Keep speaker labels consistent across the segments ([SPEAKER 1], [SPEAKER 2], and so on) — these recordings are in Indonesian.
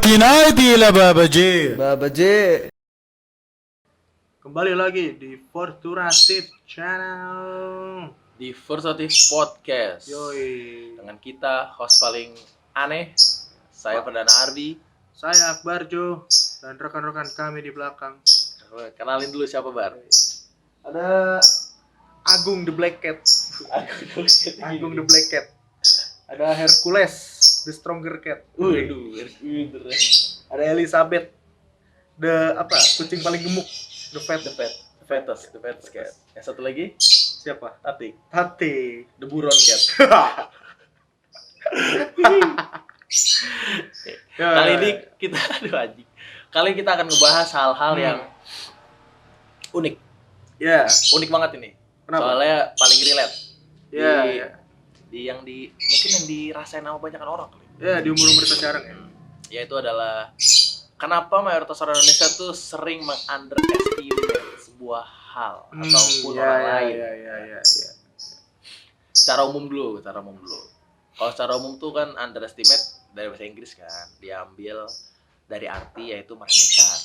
[SPEAKER 1] Kinaiti lah babaji.
[SPEAKER 2] Babaje.
[SPEAKER 3] Kembali lagi di Forturative Channel.
[SPEAKER 4] Di Versative Podcast.
[SPEAKER 3] Yoi.
[SPEAKER 4] Dengan kita host paling aneh, saya Perdana Ardi.
[SPEAKER 3] Saya Akbar Jo dan rekan-rekan kami di belakang.
[SPEAKER 4] Kenalin dulu siapa Bar?
[SPEAKER 3] Ada Agung the Black Cat. Agung the Black Cat. Ada Hercules the Stronger Cat.
[SPEAKER 4] Waduh,
[SPEAKER 3] Ada Elizabeth kucing paling gemuk. The
[SPEAKER 4] fattest cat. Yang satu lagi
[SPEAKER 3] Siapa?
[SPEAKER 4] Tati,
[SPEAKER 3] Tati.
[SPEAKER 4] the buron cat.
[SPEAKER 3] Ya,
[SPEAKER 4] Kali ini kita Kali ini kita akan ngebahas hal-hal yang unik.
[SPEAKER 3] Ya.
[SPEAKER 4] Unik banget ini.
[SPEAKER 3] Kenapa?
[SPEAKER 4] Soalnya paling relate.
[SPEAKER 3] Ya,
[SPEAKER 4] Di-
[SPEAKER 3] ya.
[SPEAKER 4] Mungkin yang dirasain sama banyak orang kali.
[SPEAKER 3] Ya, di umur kita sekarang ya.
[SPEAKER 4] Yaitu adalah kenapa mayoritas orang Indonesia tuh sering mengunderestimate sebuah hal ataupun orang lain.
[SPEAKER 3] Ya.
[SPEAKER 4] Secara umum dulu. Kalau secara umum tuh kan underestimate dari bahasa Inggris kan, diambil dari arti yaitu meremehkan.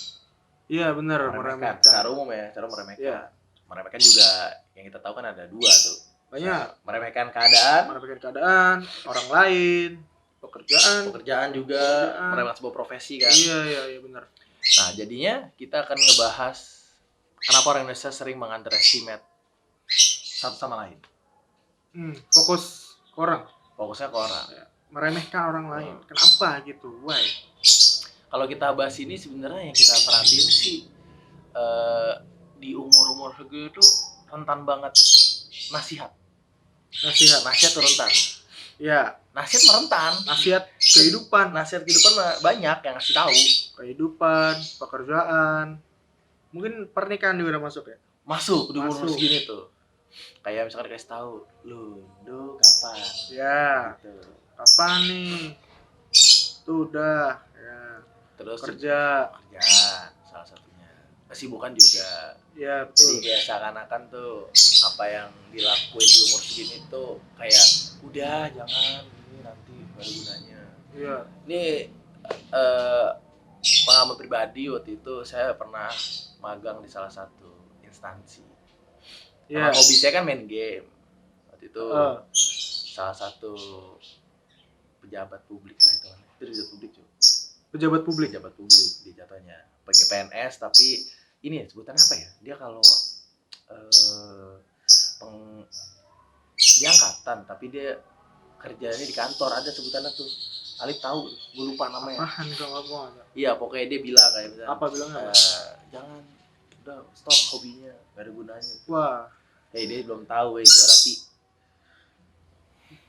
[SPEAKER 3] Iya, benar,
[SPEAKER 4] Meremehkan.
[SPEAKER 3] meremehkan.
[SPEAKER 4] Secara umum ya, cara meremehkan.
[SPEAKER 3] Iya.
[SPEAKER 4] Meremehkan juga yang kita tahu kan ada dua tuh.
[SPEAKER 3] Banyak.
[SPEAKER 4] Meremehkan keadaan,
[SPEAKER 3] Meremehkan keadaan, orang lain,
[SPEAKER 4] pekerjaan juga, meremehkan sebuah profesi kan.
[SPEAKER 3] Iya, benar.
[SPEAKER 4] Nah, jadinya kita akan ngebahas kenapa orang Indonesia sering mengunderestimate satu sama lain.
[SPEAKER 3] Fokus ke orang,
[SPEAKER 4] Fokusnya ke orang.
[SPEAKER 3] meremehkan orang lain. Kenapa gitu? Why?
[SPEAKER 4] Kalau kita bahas ini sebenarnya yang kita perhatiin sih di umur-umur segitu rentan banget nasihat. Nasihat tuh rentan.
[SPEAKER 3] Ya,
[SPEAKER 4] Nasihat merentan.
[SPEAKER 3] nasihat kehidupan,
[SPEAKER 4] Nasihat kehidupan banyak yang ngasih tahu.
[SPEAKER 3] kehidupan, pekerjaan. Mungkin pernikahan juga udah masuk ya?
[SPEAKER 4] Masuk di umur
[SPEAKER 3] Masuk.
[SPEAKER 4] segini tuh. Kayak misalkan dikasih tahu, lu kapan?
[SPEAKER 3] Ya,
[SPEAKER 4] Gitu.
[SPEAKER 3] kapan nih? Tuh udah, ya.
[SPEAKER 4] Terus
[SPEAKER 3] Kerja.
[SPEAKER 4] kerjaan salah satunya. Kesibukan juga.
[SPEAKER 3] Ya,
[SPEAKER 4] Jadi
[SPEAKER 3] betul.
[SPEAKER 4] kayak seakan-akan tuh apa yang dilakuin di umur segini tuh kayak udah jangan ini nanti baru gunanya.
[SPEAKER 3] Iya.
[SPEAKER 4] Ini pengalaman pribadi waktu itu saya pernah magang di salah satu instansi.
[SPEAKER 3] Iya.
[SPEAKER 4] Emang hobi saya kan main game. Waktu itu salah satu pejabat publik lah itu. Itu pejabat publik cuy.
[SPEAKER 3] Pejabat publik.
[SPEAKER 4] Pejabat publik di jatuhnya. Pakai PNS tapi ini ya sebutan apa ya? Dia kalau dia angkatan tapi dia kerjanya di kantor, ada sebutannya tuh. Alif tahu, gue lupa namanya.
[SPEAKER 3] Apaan kalau apa?
[SPEAKER 4] Iya, pokoknya dia bilang kayak misalnya,
[SPEAKER 3] Apa bilangnya?
[SPEAKER 4] jangan udah stop hobinya, gak ada gunanya.
[SPEAKER 3] Wah,
[SPEAKER 4] Dia belum tahu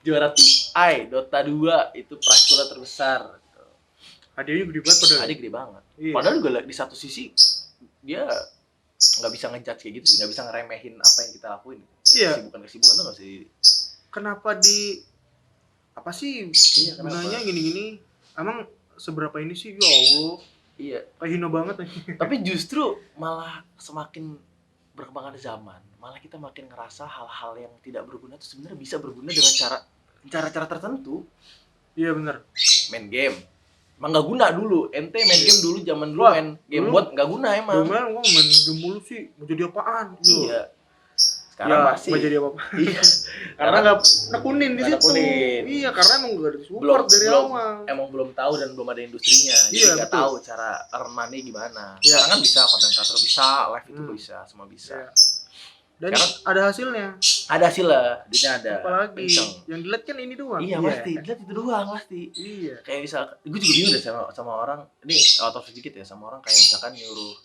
[SPEAKER 4] juara TI Dota 2 itu prize pool terbesar.
[SPEAKER 3] hadiahnya gede banget padahal.
[SPEAKER 4] Dia gede banget.
[SPEAKER 3] Iya.
[SPEAKER 4] Padahal juga di satu sisi dia nggak bisa ngejudge kayak gitu sih, nggak bisa ngeremehin apa yang kita lakuin.
[SPEAKER 3] Iya.
[SPEAKER 4] Kesibukan tuh nggak sih.
[SPEAKER 3] Kenapa apa sih
[SPEAKER 4] Iya, kenapa?
[SPEAKER 3] gunanya gini-gini? Emang seberapa ini sih? Ya Allah,
[SPEAKER 4] Iya.
[SPEAKER 3] kayak hina banget.
[SPEAKER 4] Tapi justru malah semakin berkembangnya zaman, malah kita makin ngerasa hal-hal yang tidak berguna itu sebenarnya bisa berguna dengan cara tertentu.
[SPEAKER 3] Iya benar.
[SPEAKER 4] Main game emang nggak guna dulu, ente main game dulu zaman dulu.
[SPEAKER 3] Wah,
[SPEAKER 4] main game
[SPEAKER 3] dulu-
[SPEAKER 4] buat nggak guna emang.
[SPEAKER 3] Gimana gua main game mulu sih? Mau jadi apaan?
[SPEAKER 4] Iya, sekarang
[SPEAKER 3] Ya,
[SPEAKER 4] masih
[SPEAKER 3] nggak jadi apa-apa.
[SPEAKER 4] iya.
[SPEAKER 3] Karena nggak nekunin di
[SPEAKER 4] Nggak
[SPEAKER 3] situ.
[SPEAKER 4] nekunin.
[SPEAKER 3] Iya, karena emang nggak disupport dari awal.
[SPEAKER 4] emang belum tahu dan belum ada industrinya, jadi
[SPEAKER 3] Iya,
[SPEAKER 4] nggak
[SPEAKER 3] betul.
[SPEAKER 4] tahu cara earn money gimana.
[SPEAKER 3] Iya.
[SPEAKER 4] Sekarang kan bisa konten creator, bisa live itu bisa, semua bisa.
[SPEAKER 3] Iya. Dan
[SPEAKER 4] Sekarang-
[SPEAKER 3] ada hasilnya.
[SPEAKER 4] Ada hasilnya, duitnya ada.
[SPEAKER 3] Apalagi
[SPEAKER 4] Kenceng.
[SPEAKER 3] yang dilihat kan ini doang.
[SPEAKER 4] Iya pasti, dilihat itu doang pasti.
[SPEAKER 3] Iya.
[SPEAKER 4] Kayak misal, gue juga bingung deh sama orang, ini out of sedikit ya, sama orang kayak misalkan nyuruh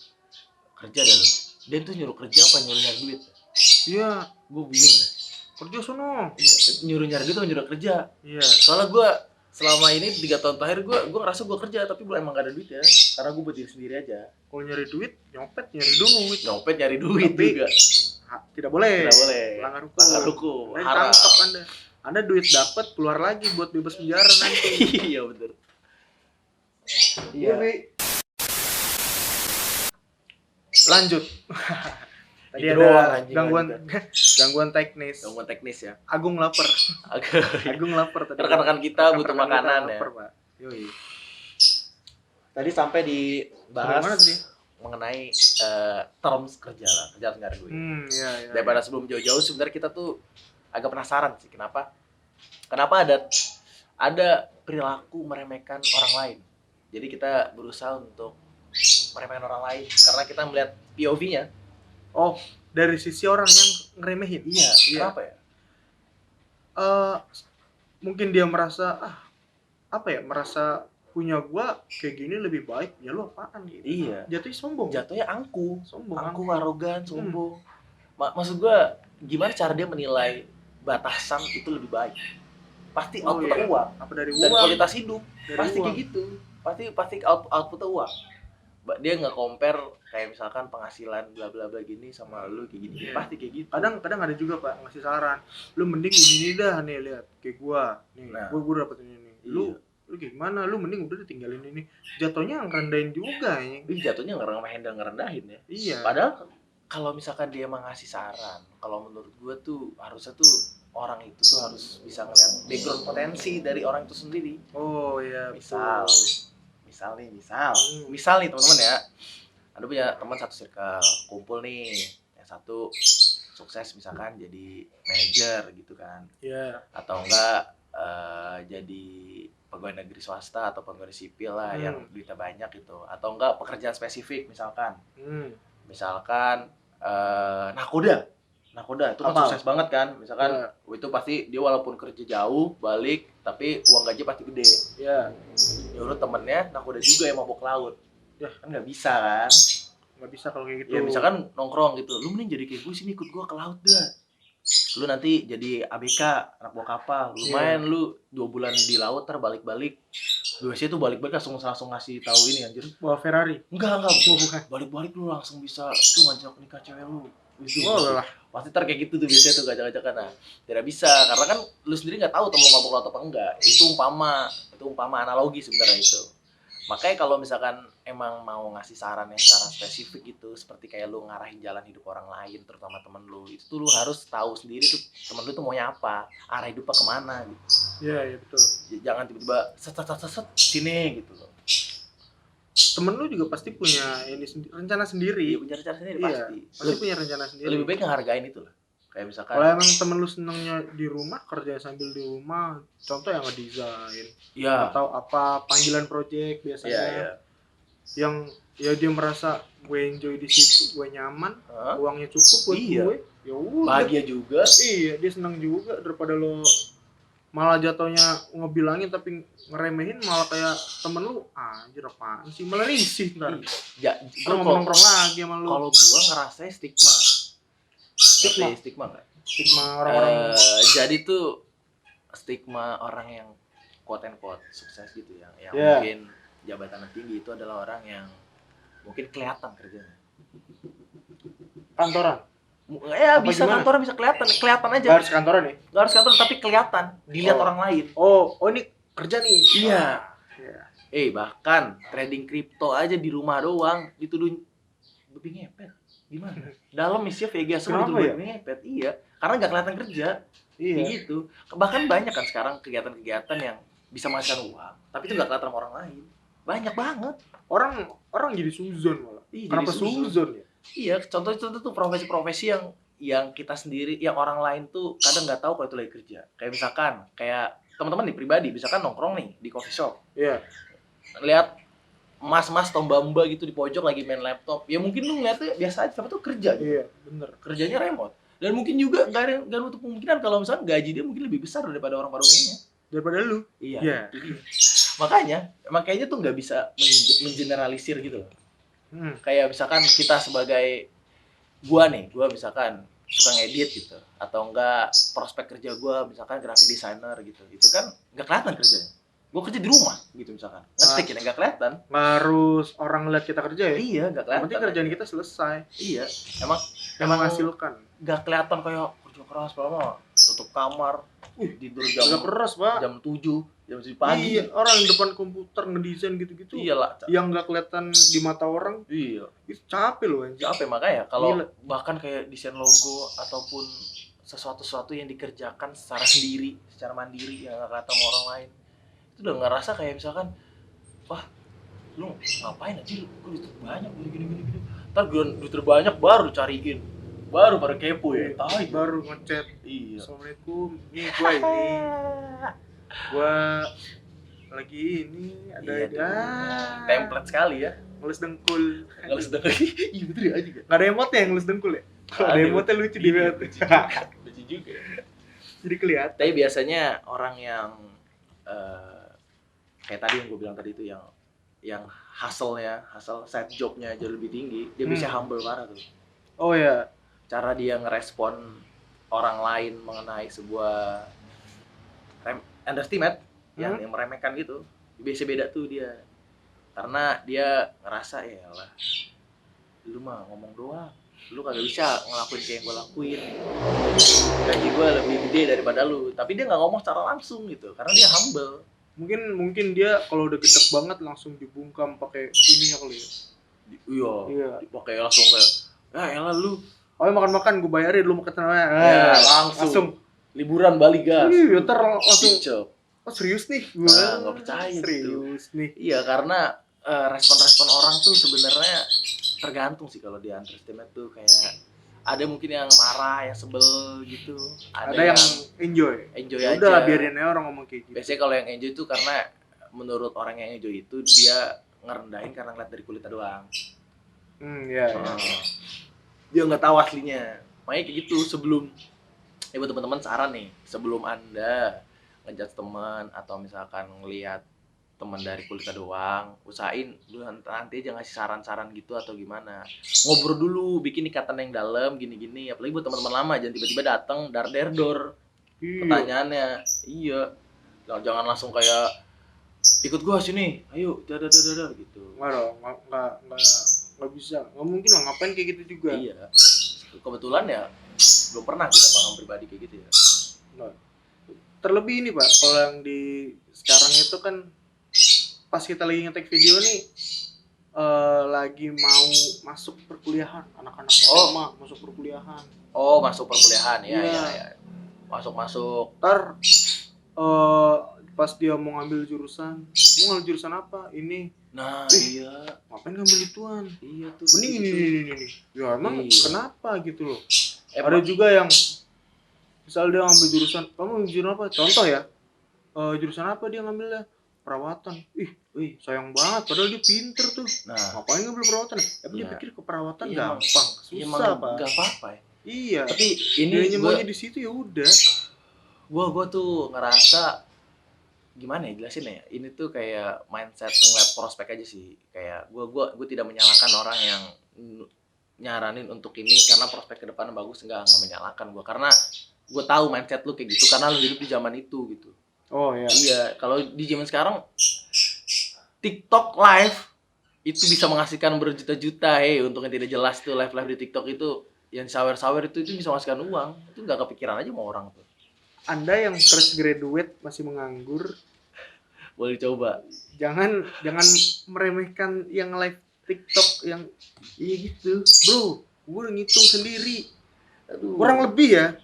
[SPEAKER 4] kerja dah lu. Dia tuh nyuruh kerja apa nyuruh nyari duit?
[SPEAKER 3] Iya.
[SPEAKER 4] Gue bingung deh.
[SPEAKER 3] Kerja sono.
[SPEAKER 4] Nyuruh nyari duit atau nyuruh kerja?
[SPEAKER 3] Iya.
[SPEAKER 4] Soalnya gue selama ini 3 tahun terakhir gue ngerasa gue kerja tapi gue emang gak ada duit ya, karena gue buat diri sendiri aja.
[SPEAKER 3] Kalau nyari duit, nyopet nyari duit.
[SPEAKER 4] Nyopet nyari duit
[SPEAKER 3] Tapi-
[SPEAKER 4] juga.
[SPEAKER 3] Tidak boleh.
[SPEAKER 4] Tidak boleh.
[SPEAKER 3] Melanggar hukum.
[SPEAKER 4] Melanggar hukum.
[SPEAKER 3] Nanti
[SPEAKER 4] Haram.
[SPEAKER 3] tangkap Anda. Anda duit dapat keluar lagi buat bebas penjara nanti.
[SPEAKER 4] Iya bener.
[SPEAKER 3] Iya. Lanjut. Tadi
[SPEAKER 4] Itu
[SPEAKER 3] ada
[SPEAKER 4] doang, anjing,
[SPEAKER 3] gangguan teknis.
[SPEAKER 4] Gangguan teknis ya.
[SPEAKER 3] Agung lapar. Agung lapar tadi.
[SPEAKER 4] Rekan-rekan kita butuh
[SPEAKER 3] Rekan-rekan
[SPEAKER 4] makanan
[SPEAKER 3] kita
[SPEAKER 4] ya.
[SPEAKER 3] lapar, Pak. Yoi.
[SPEAKER 4] tadi sampai
[SPEAKER 3] Sampai mana
[SPEAKER 4] dibahas
[SPEAKER 3] tadi?
[SPEAKER 4] mengenai terms kerja lah, kerja negara gue.
[SPEAKER 3] Iya.
[SPEAKER 4] Daripada sebelum jauh-jauh sebenarnya kita tuh agak penasaran sih kenapa ada perilaku meremehkan orang lain. Jadi kita berusaha untuk meremehkan orang lain karena kita melihat POV-nya.
[SPEAKER 3] Oh, dari sisi orang yang ngeremehin.
[SPEAKER 4] Iya. Kenapa ya?
[SPEAKER 3] Mungkin dia merasa merasa punya gua kayak gini lebih baik, ya lu apaan gitu.
[SPEAKER 4] Iya.
[SPEAKER 3] Jatuhnya sombong.
[SPEAKER 4] Jatuhnya angku,
[SPEAKER 3] Sombong.
[SPEAKER 4] arogan, sombong. Maksud gua gimana cara dia menilai batasan itu lebih baik? Pasti outputnya uang.
[SPEAKER 3] Apa dari
[SPEAKER 4] Dan
[SPEAKER 3] uang?
[SPEAKER 4] kualitas hidup.
[SPEAKER 3] Dari
[SPEAKER 4] Pasti
[SPEAKER 3] uang.
[SPEAKER 4] kayak gitu. Pasti outputnya uang. Dia nggak compare kayak misalkan penghasilan bla bla bla gini sama lu kayak gini.
[SPEAKER 3] Iya.
[SPEAKER 4] Pasti kayak gitu.
[SPEAKER 3] Kadang ada juga Pak ngasih saran. Lu mending ini dah nih, lihat kayak gua. Nih,
[SPEAKER 4] Nah.
[SPEAKER 3] gua dapet ini nih.
[SPEAKER 4] Iya.
[SPEAKER 3] Lu kayak gimana? Lu mending udah tinggalin ini. Jatuhnya ngerendahin juga ya.
[SPEAKER 4] Jatuhnya ngeremehin dan ngerendahin ya.
[SPEAKER 3] Iya.
[SPEAKER 4] Padahal kalau misalkan dia emang ngasih saran, kalau menurut gue tuh harusnya tuh orang itu tuh harus bisa ngeliat background potensi dari orang itu sendiri.
[SPEAKER 3] Oh iya.
[SPEAKER 4] Misal nih teman-teman ya, ada punya teman satu circle, kumpul nih, yang satu sukses misalkan jadi manajer gitu kan,
[SPEAKER 3] Iya.
[SPEAKER 4] atau enggak jadi pegawai negeri swasta atau pegawai sipil lah yang duitnya banyak gitu, atau enggak pekerjaan spesifik misalkan. Misalkan nakoda itu kan sukses banget kan, misalkan itu pasti dia walaupun kerja jauh balik tapi uang gaji pasti gede.
[SPEAKER 3] Iya.
[SPEAKER 4] Nyuruh temennya nakoda juga yang mabok laut,
[SPEAKER 3] ya
[SPEAKER 4] kan nggak bisa kan.
[SPEAKER 3] Nggak bisa kalau kayak gitu.
[SPEAKER 4] Ya misalkan nongkrong gitu, lu mending jadi kayak gue sini, ikut gue ke laut dah, lu nanti jadi ABK anak bawa kapal, lumayan lu 2 bulan di laut terbalik-balik. Biasanya tuh balik-balik langsung ngasih tahu ini anjir,
[SPEAKER 3] bawa Ferrari.
[SPEAKER 4] Enggak,
[SPEAKER 3] bukan.
[SPEAKER 4] Balik-balik lu langsung bisa tuh ngajak nikah cewek lu. Itu.
[SPEAKER 3] Lah.
[SPEAKER 4] Pasti kayak gitu tuh biasanya tuh ngajak-ngajakan. Nah, tidak bisa karena kan lu sendiri nggak tahu temen lu mabuk laut apa enggak. Itu umpama analogi sebenarnya itu. Makanya kalau misalkan emang mau ngasih saran yang secara spesifik gitu, seperti kayak lu ngarahin jalan hidup orang lain, terutama temen lu, itu tuh lu harus tahu sendiri tuh temen lu tuh maunya apa, arah hidupnya kemana gitu.
[SPEAKER 3] Iya betul.
[SPEAKER 4] Jangan tiba-tiba set sini gitu loh.
[SPEAKER 3] Temen lu juga pasti punya rencana sendiri.
[SPEAKER 4] Iya, punya rencana sendiri pasti
[SPEAKER 3] punya rencana sendiri.
[SPEAKER 4] Lebih baik ngehargain itu lah. Kayak misalkan
[SPEAKER 3] kalau emang temen lu senengnya di rumah, kerja sambil di rumah, contoh yang ngedesain, atau apa panggilan project biasanya, yang ya dia merasa gue enjoy di situ, gue nyaman, uangnya cukup buat gue, ya udah
[SPEAKER 4] bahagia juga.
[SPEAKER 3] Iya, dia senang juga daripada lo malah jatuhnya ngebilangin tapi ngeremehin, malah kayak temen lu anjir apaan sih, malah risih ntar. Ngomong lagi sama lu.
[SPEAKER 4] Kalau gua ngerasain stigma nggak?
[SPEAKER 3] Stigma orang-orang.
[SPEAKER 4] Jadi tuh stigma orang yang quote and quote sukses gitu yang mungkin jabatan tinggi itu adalah orang yang mungkin kelihatan kerjanya.
[SPEAKER 3] Kantoran.
[SPEAKER 4] Ya bisa gimana? Kantoran bisa kelihatan aja.
[SPEAKER 3] Gak harus kantoran nih.
[SPEAKER 4] Gak harus kantoran tapi kelihatan, dilihat orang lain.
[SPEAKER 3] Oh ini kerja nih.
[SPEAKER 4] Iya. Bahkan trading kripto aja di rumah doang dituduh babi ngepet. Gimana? Dalam misi Vega semua dituduh babi ngepet. Iya, karena nggak kelihatan kerja. Iya. Gitu. Bahkan banyak kan sekarang kegiatan-kegiatan yang bisa menghasilkan uang, tapi itu nggak kelihatan sama orang lain. Banyak banget. Orang jadi suzon malah. Kenapa suzon ya? Iya, contoh tuh profesi-profesi yang kita sendiri, yang orang lain tuh kadang nggak tahu kalau itu lagi kerja. Kayak misalkan, kayak teman-teman nih pribadi, misalkan nongkrong nih di coffee shop. Iya. Lihat mas-mas atau mbak-mbak gitu di pojok lagi main laptop. Ya mungkin lu ngeliatnya biasa aja, tapi tuh kerja gitu. Iya, bener. Kerjanya remote. Dan mungkin juga nggak nutup kemungkinan kalau misalkan gaji dia mungkin lebih besar daripada orang pada umumnya. Daripada lu. Iya. Makanya tuh nggak bisa mengeneralisir gitu. Kayak misalkan kita sebagai gua misalkan suka ngedit gitu, atau enggak prospek kerja gua misalkan graphic designer gitu, itu kan nggak kelihatan kerjanya. Gua kerja di rumah gitu misalkan, ngetik ya nggak kelihatan. Harus orang lihat kita kerja ya? Iya, nggak kelihatan. Berarti kerjaan kita selesai. Iya, emang menghasilkan. Nggak kelihatan kayak kerja keras banget, tutup kamar, tidur jam keras pak, jam 7 pagi. Iya, orang di depan komputer ngedesain gitu-gitu. Iyalah. Yang nggak kelihatan di mata orang. Iya. Itu capek loh. Capek makanya kalau bahkan kayak desain logo ataupun sesuatu yang dikerjakan secara sendiri, secara mandiri yang nggak kelihatan sama orang lain, itu udah ngerasa kayak misalkan, wah lu ngapain aja lu, duit banyak gini. Ntar duit terbanyak baru cariin, baru pada kepo ya,
[SPEAKER 3] baru ngechat.
[SPEAKER 4] Iya.
[SPEAKER 3] Assalamualaikum, nih gua lagi ini ada
[SPEAKER 4] template sekali ya,
[SPEAKER 3] ngelus dengkul.
[SPEAKER 4] Iya bener ya aja.
[SPEAKER 3] Nggak ada emotnya yang ngelus dengkul ya? Ada emotnya lucu di lihat.
[SPEAKER 4] Lucu juga.
[SPEAKER 3] Jadi kelihatan.
[SPEAKER 4] Tapi biasanya orang yang kayak tadi yang gue bilang tadi itu yang hustle side jobnya jauh lebih tinggi, dia bisa humble parah tuh.
[SPEAKER 3] Oh ya.
[SPEAKER 4] Cara dia ngerespon orang lain mengenai sebuah underestimate yang meremehkan gitu, biasa beda tuh dia. Karena dia ngerasa ya lah, lu mah ngomong doang, lu kagak bisa ngelakuin kayak yang gue lakuin, gaji gue lebih gede daripada lu. Tapi dia nggak ngomong secara langsung gitu, karena dia humble.
[SPEAKER 3] Mungkin dia kalau udah gedek banget langsung dibungkam pakai ininya kali ya.
[SPEAKER 4] Iya. Pakai langsung kayak, elah lu.
[SPEAKER 3] Oh makan gue bayarin lu makan tenangnya.
[SPEAKER 4] Ya, langsung liburan Bali gas.
[SPEAKER 3] Iya, ntar langsung. Oh serius nih?
[SPEAKER 4] Nah, nggak percaya
[SPEAKER 3] serius
[SPEAKER 4] gitu.
[SPEAKER 3] Nih.
[SPEAKER 4] Iya, karena respon-respon orang tuh sebenarnya tergantung sih. Kalau di underestimate tuh kayak ada mungkin yang marah, yang sebel gitu.
[SPEAKER 3] Ada yang enjoy
[SPEAKER 4] aja.
[SPEAKER 3] Udah biarin aja orang ngomong kayak gitu.
[SPEAKER 4] Biasanya kalau yang enjoy tuh karena menurut orang yang enjoy itu dia ngerendahin karena ngeliat dari kulitnya doang.
[SPEAKER 3] Iya.
[SPEAKER 4] Dia nggak tahu aslinya. Makanya kayak gitu. Sebelum buat teman-teman saran nih, sebelum Anda ngejudge teman atau misalkan ngelihat teman dari kulitnya doang, usahain lu nanti aja ngasih saran-saran gitu atau gimana. Ngobrol dulu, bikin ikatan yang dalam gini-gini. Apalagi buat teman-teman lama, jangan tiba-tiba datang dar-der-dor pertanyaannya. Iya. Jangan langsung kayak ikut gua sini, ayo dadar gitu.
[SPEAKER 3] Nggak bisa, nggak mungkin lah, ngapain kayak gitu juga.
[SPEAKER 4] Iya. Kebetulan ya belum pernah kita pengalaman pribadi kayak gitu ya.
[SPEAKER 3] Nah, terlebih ini Pak, kalau yang di sekarang itu kan pas kita lagi ngetek video nih lagi mau masuk perkuliahan, anak-anak SMA masuk perkuliahan.
[SPEAKER 4] Oh, masuk perkuliahan ya. Masuk.
[SPEAKER 3] Ntar pas dia mau ngambil jurusan apa? Ini.
[SPEAKER 4] Nah, iya.
[SPEAKER 3] Ngapain ngambil ituan?
[SPEAKER 4] Iya tuh.
[SPEAKER 3] Mending ini. Ya emang kenapa gitu loh?
[SPEAKER 4] Ada
[SPEAKER 3] juga yang misal dia ngambil jurusan, kamu jurusan apa? Contoh ya, jurusan apa dia ngambilnya? Perawatan. Sayang banget, padahal dia pinter tuh.
[SPEAKER 4] Nah,
[SPEAKER 3] ngapain ngambil perawatan? Dia pikir keperawatan gampang, susah Pak.
[SPEAKER 4] Gak apa-apa ya.
[SPEAKER 3] Iya.
[SPEAKER 4] Tapi ini
[SPEAKER 3] maunya di situ ya udah.
[SPEAKER 4] Gua tuh ngerasa gimana ya jelasin ya. Ini tuh kayak mindset ngeliat prospek aja sih. Kayak gua tidak menyalahkan orang yang nyaranin untuk ini karena prospek ke depannya bagus, enggak menyalahkan gua, karena gua tahu mindset lu kayak gitu karena lu hidup di zaman itu gitu.
[SPEAKER 3] Oh iya.
[SPEAKER 4] Iya, kalau di zaman sekarang TikTok live itu bisa menghasilkan berjuta-juta. Untuk yang tidak jelas tuh live di TikTok itu yang sawer-sawer itu bisa menghasilkan uang. Itu nggak kepikiran aja sama orang tuh.
[SPEAKER 3] Anda yang fresh graduate masih menganggur,
[SPEAKER 4] boleh coba.
[SPEAKER 3] Jangan meremehkan yang live TikTok yang gitu. Bro, gue udah ngitung sendiri. Kurang lebih ya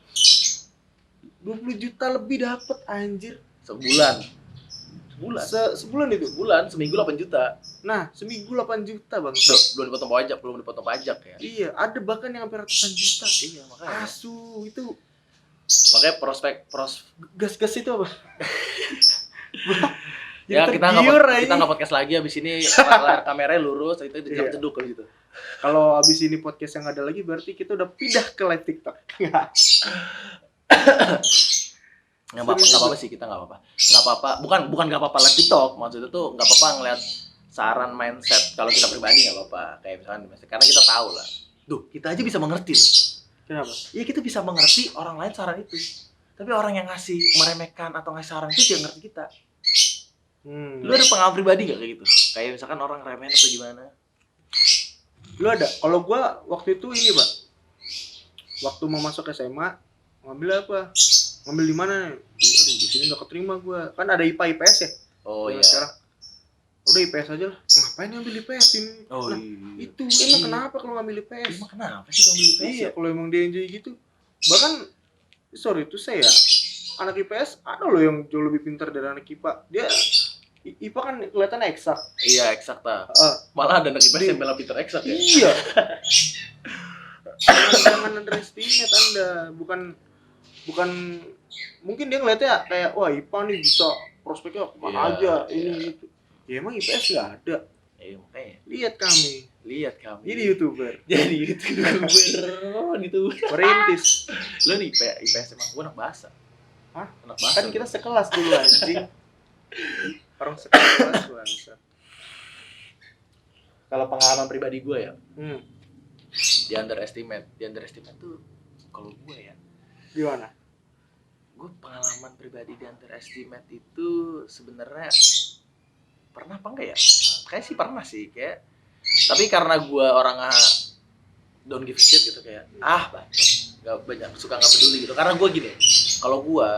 [SPEAKER 3] 20 juta lebih dapat anjir.
[SPEAKER 4] Sebulan itu. Sebulan, seminggu 8 juta.
[SPEAKER 3] Nah, seminggu 8 juta bang.
[SPEAKER 4] Belum dipotong pajak ya.
[SPEAKER 3] Iya, ada bahkan yang sampai ratusan juta.
[SPEAKER 4] Iya, makanya.
[SPEAKER 3] Asu, itu.
[SPEAKER 4] Makanya prospek
[SPEAKER 3] gas itu apa?
[SPEAKER 4] Ya kita nggak podcast lagi abis ini. Kameranya lurus, itu jeduk kalau gitu.
[SPEAKER 3] Kalau abis ini podcast yang ada lagi berarti kita udah pindah ke live TikTok.
[SPEAKER 4] Nggak apa-apa sih, kita nggak apa-apa. Bukan nggak apa-apa live TikTok, maksudnya tuh nggak apa-apa ngeliat saran mindset kalau kita pribadi, nggak apa-apa. Kayak misalkan karena kita tahu lah, kita aja bisa mengerti.
[SPEAKER 3] Kenapa?
[SPEAKER 4] Ya kita bisa mengerti orang lain saran itu, tapi orang yang ngasih meremehkan atau ngasih saran itu dia ngerti kita. Lu ada pengalaman pribadi nggak kayak gitu? Kayak misalkan orang remehin atau gimana?
[SPEAKER 3] Lu ada? Kalau gua waktu itu ini Pak, waktu mau masuk SMA ngambil apa? Ngambil di mana? Di sini nggak keterima gua. Kan ada IPA IPS ya.
[SPEAKER 4] Oh iya.
[SPEAKER 3] Sekarang udah IPS aja lah. Ngapain ngambil IPS ini? Itu emang kenapa kalau ngambil IPS?
[SPEAKER 4] Emang kenapa sih kalau ngambil IPS?
[SPEAKER 3] Iya, kalau emang dia enjoy gitu. Bahkan sorry itu saya anak IPS ada loh yang jauh lebih pintar dari anak IPA. Dia IPA kan kelihatannya eksak.
[SPEAKER 4] Iya, eksakta.
[SPEAKER 3] Heeh.
[SPEAKER 4] Malah ada anak IPS yang bela pinter eksak ya.
[SPEAKER 3] Iya. Jangan underestimate Anda. Bukan mungkin dia ngeliatnya kayak wah IPA nih bisa prospeknya kemana
[SPEAKER 4] Iya,
[SPEAKER 3] aja
[SPEAKER 4] iya.
[SPEAKER 3] ini itu. Ya emang IPS nggak ada.
[SPEAKER 4] Makanya
[SPEAKER 3] Lihat kami.
[SPEAKER 4] kami.
[SPEAKER 3] Jadi YouTuber.
[SPEAKER 4] Jadi YouTuber gitu.
[SPEAKER 3] Perintis.
[SPEAKER 4] Lo nih IPS emang gue anak bahasa.
[SPEAKER 3] Hah?
[SPEAKER 4] Anak bahasa.
[SPEAKER 3] Kan kita sekelas dulu anjing. Orang sekelas bangsa.
[SPEAKER 4] Kalau pengalaman pribadi gue ya, di underestimate tuh kalau gue ya.
[SPEAKER 3] Gimana?
[SPEAKER 4] Gue pengalaman pribadi di underestimate itu sebenarnya pernah apa enggak ya? Kayak sih pernah sih kayak. Tapi karena gue orangnya don't give a shit gitu kayak nggak banyak suka nggak peduli gitu. Karena gue gini, kalau gue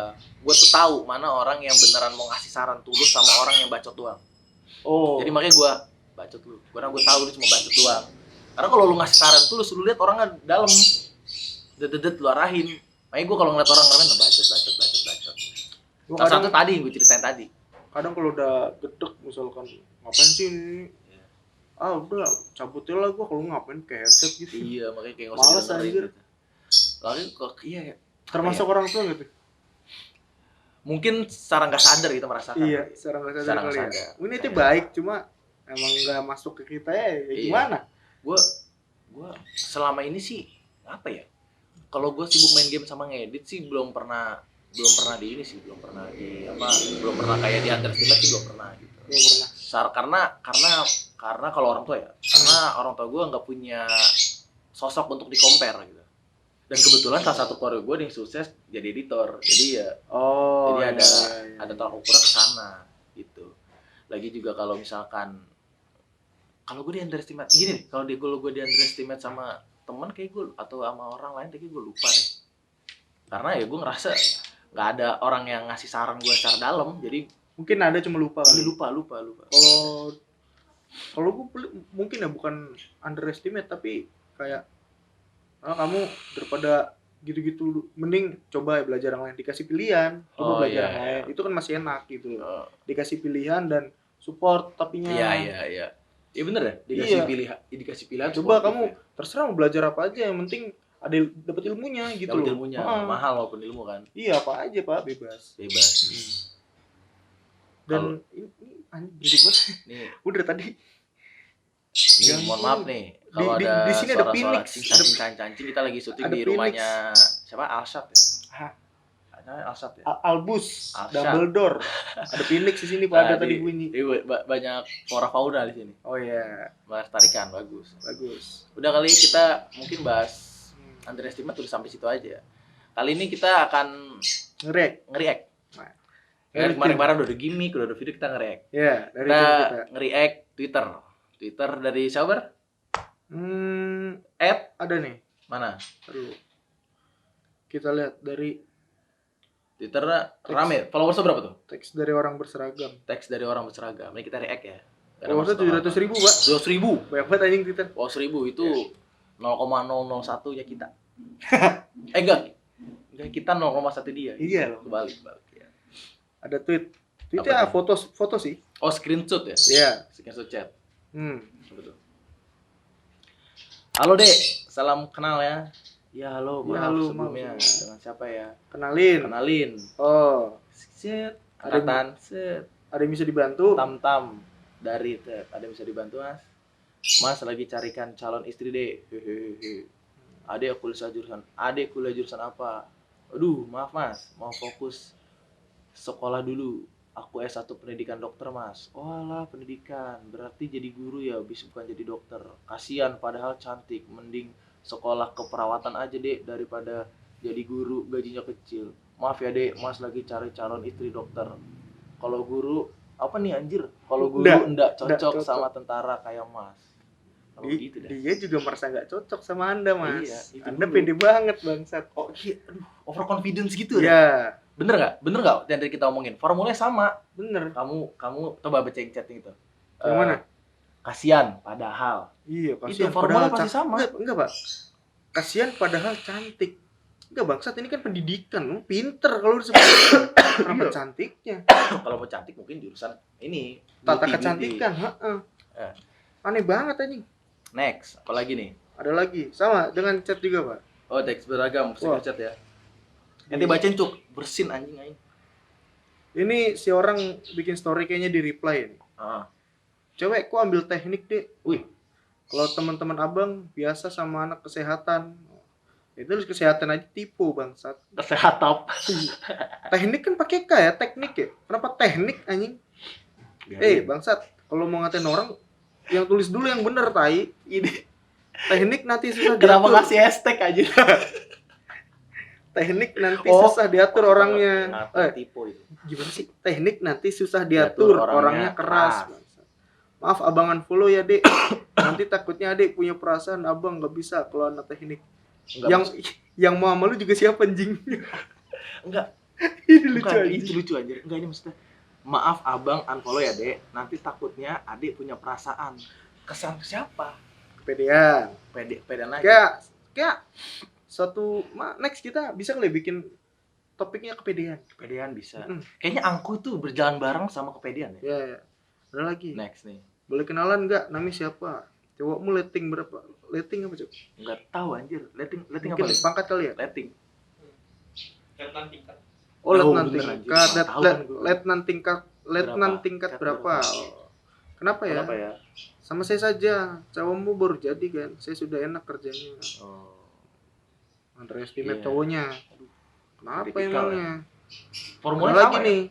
[SPEAKER 4] tuh tahu mana orang yang beneran mau ngasih saran tulus sama orang yang bacot doang.
[SPEAKER 3] Oh.
[SPEAKER 4] Jadi makanya gue bacot lu. Karena gue tahu lu cuma bacot doang. Karena kalau lu ngasih saran tulus, lu lihat orangnya dalam, dedet lu arahin. Makanya gue kalau ngeliat orang ngamen bacot.
[SPEAKER 3] Gua
[SPEAKER 4] Salah satu tadi yang gue ceritain tadi.
[SPEAKER 3] kadang kalau udah gedek misalkan ngapain sih ini? Udah cabutin lah gua kalau ngapain kayak headset gitu.
[SPEAKER 4] Iya, makanya kayak nggak
[SPEAKER 3] Males,
[SPEAKER 4] usah dengerin
[SPEAKER 3] anjir.
[SPEAKER 4] gitu. Lalu kok iya ya.
[SPEAKER 3] Termasuk orang tua gitu.
[SPEAKER 4] Mungkin secara nggak sadar gitu merasakan.
[SPEAKER 3] Iya, secara nggak sadar
[SPEAKER 4] Secara
[SPEAKER 3] kali
[SPEAKER 4] nggak
[SPEAKER 3] ya.
[SPEAKER 4] sadar.
[SPEAKER 3] Ini tuh baik, cuma emang nggak masuk ke kita ya
[SPEAKER 4] Iya.
[SPEAKER 3] gimana?
[SPEAKER 4] Gue selama ini sih apa ya? Kalau gue sibuk main game sama ngedit sih belum pernah di ini sih, belum pernah kayak di underestimate sih belum pernah gitu.
[SPEAKER 3] Belum pernah.
[SPEAKER 4] Karena kalau orang tua ya, karena orang tua gue nggak punya sosok untuk di compare gitu. Dan kebetulan salah satu keluarga gue yang sukses jadi editor, jadi ya jadi ada tolak ukurnya ke sana gitu. Lagi juga kalau misalkan kalau gue di underestimate gini nih, kalau gue di underestimate sama teman kayak gue atau sama orang lain kayak gue lupa deh. Karena ya gue ngerasa nggak ada orang yang ngasih saran gue secara dalam, jadi
[SPEAKER 3] mungkin ada cuma lupa kali.
[SPEAKER 4] lupa.
[SPEAKER 3] Kalau gue mungkin ya bukan underestimate tapi kayak kamu daripada gitu-gitu mending coba belajar yang lain, dikasih pilihan, coba belajar yang lain. Itu kan masih enak gitu loh. Dikasih pilihan dan support tapinya.
[SPEAKER 4] Iya. Iya bener ya, dikasih pilihan.
[SPEAKER 3] Coba kamu terserah mau belajar apa aja, yang penting ada dapat ilmunya gitu loh.
[SPEAKER 4] Dapat ilmunya, mahal walaupun ilmu kan.
[SPEAKER 3] Iya, apa aja Pak, bebas. Dan ini anjing banget.
[SPEAKER 4] Nih,
[SPEAKER 3] udah tadi.
[SPEAKER 4] Mohon maaf nih, kalau ada
[SPEAKER 3] di sini ada
[SPEAKER 4] suara-suara
[SPEAKER 3] Phoenix,
[SPEAKER 4] cancing kita lagi syuting
[SPEAKER 3] ada
[SPEAKER 4] di
[SPEAKER 3] Phoenix.
[SPEAKER 4] rumahnya siapa? Alshad ya? Alshad ya?
[SPEAKER 3] Albus,
[SPEAKER 4] Alshad.
[SPEAKER 3] Dumbledore. Ada Phoenix di sini Pak, ada tadi bunyi.
[SPEAKER 4] Banyak flora fauna di sini.
[SPEAKER 3] Oh iya,
[SPEAKER 4] Melestarikan, bagus. Udah kali kita mungkin bahas underestimate udah sampai situ aja. Kali ini kita akan nge-react. Kemarin-kemarin udah ada gimmick, udah ada video, kita nge-react.
[SPEAKER 3] Iya, dari
[SPEAKER 4] kita
[SPEAKER 3] kita.
[SPEAKER 4] nge-react Twitter dari siapa?
[SPEAKER 3] Ada nih.
[SPEAKER 4] Mana?
[SPEAKER 3] Aduh. Kita lihat dari
[SPEAKER 4] Twitter rame. Followersnya berapa tuh?
[SPEAKER 3] teks dari orang berseragam.
[SPEAKER 4] Teks dari orang berseragam. Ini kita react ya.
[SPEAKER 3] Followersnya 700.000 Pak.
[SPEAKER 4] 200.000.
[SPEAKER 3] Banyak banget anjing Twitter.
[SPEAKER 4] 200.000 itu 0,001 ya kita. Enggak, kita 0,1 dia.
[SPEAKER 3] Iya loh.
[SPEAKER 4] Kebalik ya.
[SPEAKER 3] Ada tweetnya foto sih.
[SPEAKER 4] Oh, screenshot ya?
[SPEAKER 3] Iya.
[SPEAKER 4] Screenshot chat.
[SPEAKER 3] Betul.
[SPEAKER 4] Halo Dek, salam kenal ya. Ya halo,
[SPEAKER 3] halo,
[SPEAKER 4] sebelumnya.
[SPEAKER 3] maaf.
[SPEAKER 4] Dengan siapa ya?
[SPEAKER 3] Kenalin. Oh.
[SPEAKER 4] Set, angkatan, set.
[SPEAKER 3] Ada yang bisa dibantu?
[SPEAKER 4] Tam dari Ted. Ada yang bisa dibantu Mas? Mas lagi carikan calon istri Dek. Hehehe. Adek kuliah jurusan apa? Aduh, maaf Mas, mau fokus sekolah dulu. Aku S1 pendidikan dokter Mas. Oh alah, pendidikan. Berarti jadi guru ya, bukan jadi dokter. Kasian padahal cantik. Mending sekolah keperawatan aja Dek daripada jadi guru gajinya kecil. Maaf ya Dek, Mas lagi cari calon istri dokter. Kalau guru apa nih anjir? Kalau guru enggak cocok sama tentara kayak Mas. Gitu dah.
[SPEAKER 3] Dia juga merasa nggak cocok sama Anda Mas.
[SPEAKER 4] Iya,
[SPEAKER 3] Anda pede banget bangsat.
[SPEAKER 4] Oh iya, overconfidence gitu ya?
[SPEAKER 3] Iya.
[SPEAKER 4] Bener nggak yang dari kita omongin? Formulanya sama.
[SPEAKER 3] Bener.
[SPEAKER 4] Kamu coba baca yang chat itu.
[SPEAKER 3] Yang mana?
[SPEAKER 4] Kasian padahal.
[SPEAKER 3] Iya, kasihan.
[SPEAKER 4] Itu formula pasti sama.
[SPEAKER 3] Enggak Pak. Kasihan padahal cantik. Enggak bangsat, ini kan pendidikan, lu pinter kalau disebut. Kenapa cantiknya?
[SPEAKER 4] Kalau mau cantik mungkin jurusan ini
[SPEAKER 3] Tata
[SPEAKER 4] beauty.
[SPEAKER 3] kecantikan, heeh.
[SPEAKER 4] Eh.
[SPEAKER 3] Aneh banget anjing.
[SPEAKER 4] Next, apalagi nih?
[SPEAKER 3] Ada lagi, sama dengan chat juga, Pak.
[SPEAKER 4] Oh, teks beragam,
[SPEAKER 3] Wah.
[SPEAKER 4] chat ya. Nanti bacain cuk, bersin anjing aing.
[SPEAKER 3] Ini si orang bikin story kayaknya di reply ini.
[SPEAKER 4] Heeh.
[SPEAKER 3] Cewek, ku ambil teknik, Dek.
[SPEAKER 4] Wih,
[SPEAKER 3] Kalau teman-teman abang biasa sama anak kesehatan. Itu kesehatan aja tipu bangsat.
[SPEAKER 4] kesehatan.
[SPEAKER 3] Teknik kan pakai K ya, teknik ya. Kenapa teknik anjing? Bangsat, kalau mau ngatain orang yang tulis dulu yang bener tai.
[SPEAKER 4] Ini
[SPEAKER 3] Teknik nanti susah
[SPEAKER 4] kenapa
[SPEAKER 3] diatur.
[SPEAKER 4] ngasih hashtag aja?
[SPEAKER 3] Teknik nanti
[SPEAKER 4] Oh.
[SPEAKER 3] susah diatur orangnya.
[SPEAKER 4] Tipu itu.
[SPEAKER 3] Gimana sih? Teknik nanti susah diatur, orangnya keras. Bangsat. Maaf abangan follow ya, Dek. Nanti takutnya Dek punya perasaan abang nggak bisa kalau anak teknik.
[SPEAKER 4] Enggak,
[SPEAKER 3] Yang mau sama lu juga siapa anjing?
[SPEAKER 4] enggak.
[SPEAKER 3] Ini lucu
[SPEAKER 4] Bukan,
[SPEAKER 3] anjing.
[SPEAKER 4] itu lucu anjir. Enggak, ini maksudnya maaf abang unfollow ya dek, nanti takutnya adik punya perasaan. Kesan ke siapa?
[SPEAKER 3] Kepedean.
[SPEAKER 4] Pedean aja.
[SPEAKER 3] Kayak next kita bisa kali bikin topiknya kepedean.
[SPEAKER 4] Kepedean bisa.
[SPEAKER 3] Mm.
[SPEAKER 4] Kayaknya angku tuh berjalan bareng sama kepedean ya.
[SPEAKER 3] Ya. Ada lagi.
[SPEAKER 4] Next nih.
[SPEAKER 3] Boleh kenalan nggak? Namanya siapa? Cowokmu letting berapa? Letting apa, Cok?
[SPEAKER 4] Enggak tahu anjir. Letting
[SPEAKER 3] Mungkin
[SPEAKER 4] apa nih?
[SPEAKER 3] pangkat kali ya?
[SPEAKER 4] Letting.
[SPEAKER 3] Oh, letnan
[SPEAKER 4] bener,
[SPEAKER 3] tingkat.
[SPEAKER 4] anjir. Nggak tahu kan gua.
[SPEAKER 3] Letnan tingkat berapa? Oh. Kenapa ya?
[SPEAKER 4] Kenapa ya?
[SPEAKER 3] Sama saya saja. Cowokmu baru jadi kan. Saya sudah enak kerjanya.
[SPEAKER 4] Oh.
[SPEAKER 3] Underestimate
[SPEAKER 4] Iya.
[SPEAKER 3] cowoknya. Kenapa
[SPEAKER 4] Kritikal
[SPEAKER 3] emangnya?
[SPEAKER 4] Formulanya
[SPEAKER 3] Ada lagi
[SPEAKER 4] sama ya?
[SPEAKER 3] nih.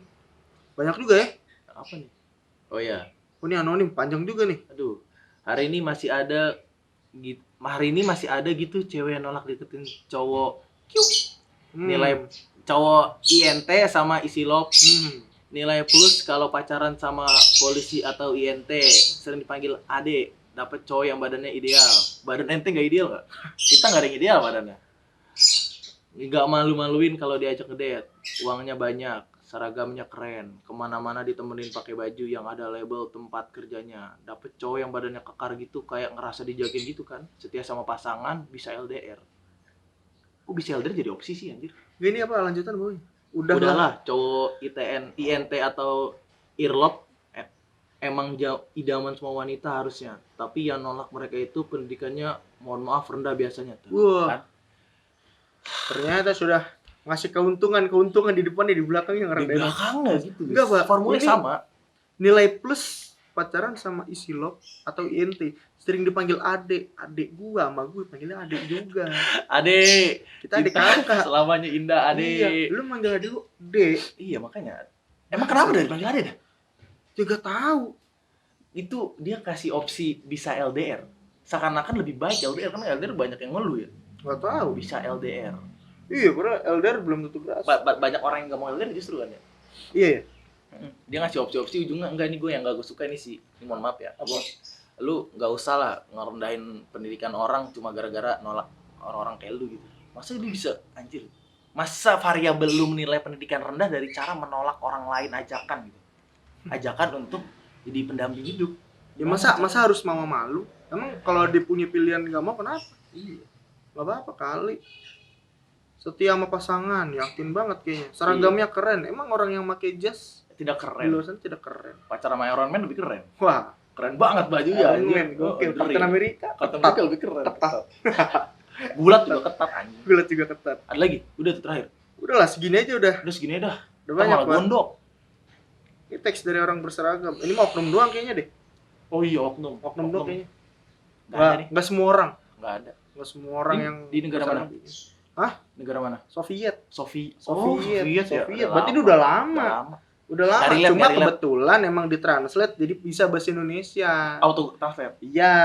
[SPEAKER 3] Banyak juga ya.
[SPEAKER 4] Apa nih? Oh iya.
[SPEAKER 3] Oh, ini anonim, panjang juga nih.
[SPEAKER 4] Aduh. Hari ini masih ada gitu cewek yang nolak deketin cowok. Nilai cowok INT sama isi lop. Nilai plus kalau pacaran sama polisi atau INT, sering dipanggil Ade, dapat cowok yang badannya ideal. Badan ente nggak ideal nggak? Kita nggak ada yang ideal badannya. Nggak malu-maluin kalau diajak ngedate. Uangnya banyak, seragamnya keren, kemana-mana ditemenin pakai baju yang ada label tempat kerjanya. Dapet cowok yang badannya kekar gitu, kayak ngerasa dijagain gitu kan. Setia sama pasangan, bisa LDR. Kok bisa LDR jadi opsi sih anjir?
[SPEAKER 3] Gini apa lanjutan, Boy?
[SPEAKER 4] Udahlah, cowok INT atau IRLOP emang idaman semua wanita harusnya. Tapi yang nolak mereka itu pendidikannya mohon maaf rendah biasanya tuh.
[SPEAKER 3] Wah.
[SPEAKER 4] Kan?
[SPEAKER 3] Ternyata sudah ngasih keuntungan di depan di belakangnya
[SPEAKER 4] Di
[SPEAKER 3] ngerendahin.
[SPEAKER 4] belakangnya gitu.
[SPEAKER 3] Enggak, Pak.
[SPEAKER 4] Formulanya
[SPEAKER 3] Ini
[SPEAKER 4] sama.
[SPEAKER 3] Nilai plus pacaran sama isi lop atau INT sering dipanggil adek gua sama gue panggilnya adek juga.
[SPEAKER 4] Ade,
[SPEAKER 3] Kita adik
[SPEAKER 4] cinta
[SPEAKER 3] kakak.
[SPEAKER 4] selamanya indah Ade.
[SPEAKER 3] Iya, lu manggil adek lu dek.
[SPEAKER 4] Iya makanya. Emang kenapa dari panggil Ade dah?
[SPEAKER 3] Juga tahu.
[SPEAKER 4] Itu dia kasih opsi bisa LDR. Seakan-akan lebih baik LDR karena LDR banyak yang ngeluh ya.
[SPEAKER 3] Enggak tahu.
[SPEAKER 4] Bisa LDR.
[SPEAKER 3] Iya, padahal LDR belum tentu berhasil.
[SPEAKER 4] Banyak orang yang nggak mau LDR justru kan ya.
[SPEAKER 3] Iya ya.
[SPEAKER 4] Dia ngasih opsi-opsi ujungnya enggak nih gue yang gak gue suka ini sih. Ini mohon maaf ya. Lu nggak usah lah ngerendahin pendidikan orang cuma gara-gara nolak orang-orang kayak lu gitu. Masa lu bisa anjir? Masa variabel lu menilai pendidikan rendah dari cara menolak orang lain ajakan gitu? Ajakan untuk jadi pendamping hidup.
[SPEAKER 3] Ya masa harus mau malu? Emang kalau dia punya pilihan nggak mau kenapa? Iya. Gak apa-apa kali. Setia sama pasangan, yakin banget kayaknya. Seragamnya keren. Emang orang yang pakai jas
[SPEAKER 4] tidak
[SPEAKER 3] di
[SPEAKER 4] keren.
[SPEAKER 3] luar sana tidak keren.
[SPEAKER 4] Pacar sama Iron Man lebih keren.
[SPEAKER 3] Wah,
[SPEAKER 4] Keren banget bajunya.
[SPEAKER 3] Iron Man, gokil. Captain America,
[SPEAKER 4] Captain
[SPEAKER 3] ketat.
[SPEAKER 4] America lebih keren.
[SPEAKER 3] Ketat.
[SPEAKER 4] Bulat juga ketat anjing.
[SPEAKER 3] Gulat juga ketat.
[SPEAKER 4] Ada lagi? Udah tuh terakhir.
[SPEAKER 3] Udahlah segini aja udah.
[SPEAKER 4] Udah segini dah.
[SPEAKER 3] Udah
[SPEAKER 4] Kita
[SPEAKER 3] banyak
[SPEAKER 4] malah
[SPEAKER 3] banget.
[SPEAKER 4] gondok.
[SPEAKER 3] Ini teks dari orang berseragam. Ini mau oknum doang kayaknya deh.
[SPEAKER 4] Oh iya oknum.
[SPEAKER 3] Oknum doang kayaknya.
[SPEAKER 4] Nggak ada nih.
[SPEAKER 3] Nggak semua orang.
[SPEAKER 4] Nggak ada.
[SPEAKER 3] Nggak semua orang
[SPEAKER 4] Di-
[SPEAKER 3] yang
[SPEAKER 4] di negara mana?
[SPEAKER 3] berseragam. Hah?
[SPEAKER 4] Negara mana?
[SPEAKER 3] Soviet.
[SPEAKER 4] Soviet.
[SPEAKER 3] Soviet.
[SPEAKER 4] ya.
[SPEAKER 3] Soviet. Berarti itu udah lama. Udah lama.
[SPEAKER 4] Dari lab,
[SPEAKER 3] Cuma
[SPEAKER 4] dari lab.
[SPEAKER 3] kebetulan emang ditranslate jadi bisa bahasa Indonesia.
[SPEAKER 4] Auto transfer.
[SPEAKER 3] Iya.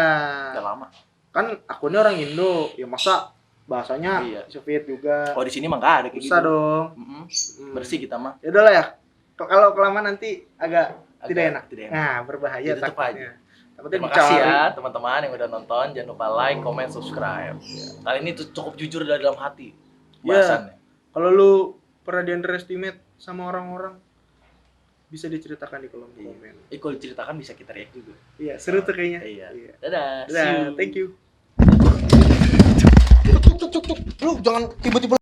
[SPEAKER 4] Udah lama.
[SPEAKER 3] Kan akunnya orang Indo. Ya masa bahasanya
[SPEAKER 4] Iya.
[SPEAKER 3] Soviet juga.
[SPEAKER 4] Oh di sini mah nggak ada kayak
[SPEAKER 3] Bisa
[SPEAKER 4] gitu.
[SPEAKER 3] dong.
[SPEAKER 4] Mm-mm.
[SPEAKER 3] Hmm.
[SPEAKER 4] Bersih kita mah.
[SPEAKER 3] Ya udahlah ya. Kalau kelamaan nanti agak tidak enak.
[SPEAKER 4] Tidak enak.
[SPEAKER 3] Nah, berbahaya
[SPEAKER 4] Ditutup
[SPEAKER 3] takutnya. Takutnya
[SPEAKER 4] Terima
[SPEAKER 3] dicari.
[SPEAKER 4] kasih ya teman-teman yang udah nonton. Jangan lupa like, comment, subscribe. Kali ini tuh cukup jujur dari dalam hati bahasannya.
[SPEAKER 3] Kalau lu pernah di underestimate sama orang-orang, bisa diceritakan di kolom komen.
[SPEAKER 4] Kalau diceritakan bisa kita react juga.
[SPEAKER 3] Iya, seru tuh kayaknya.
[SPEAKER 4] Iya.
[SPEAKER 3] Iya.
[SPEAKER 4] Dadah. See
[SPEAKER 3] Dadah,
[SPEAKER 4] you.
[SPEAKER 3] thank you.
[SPEAKER 1] Lu jangan tiba-tiba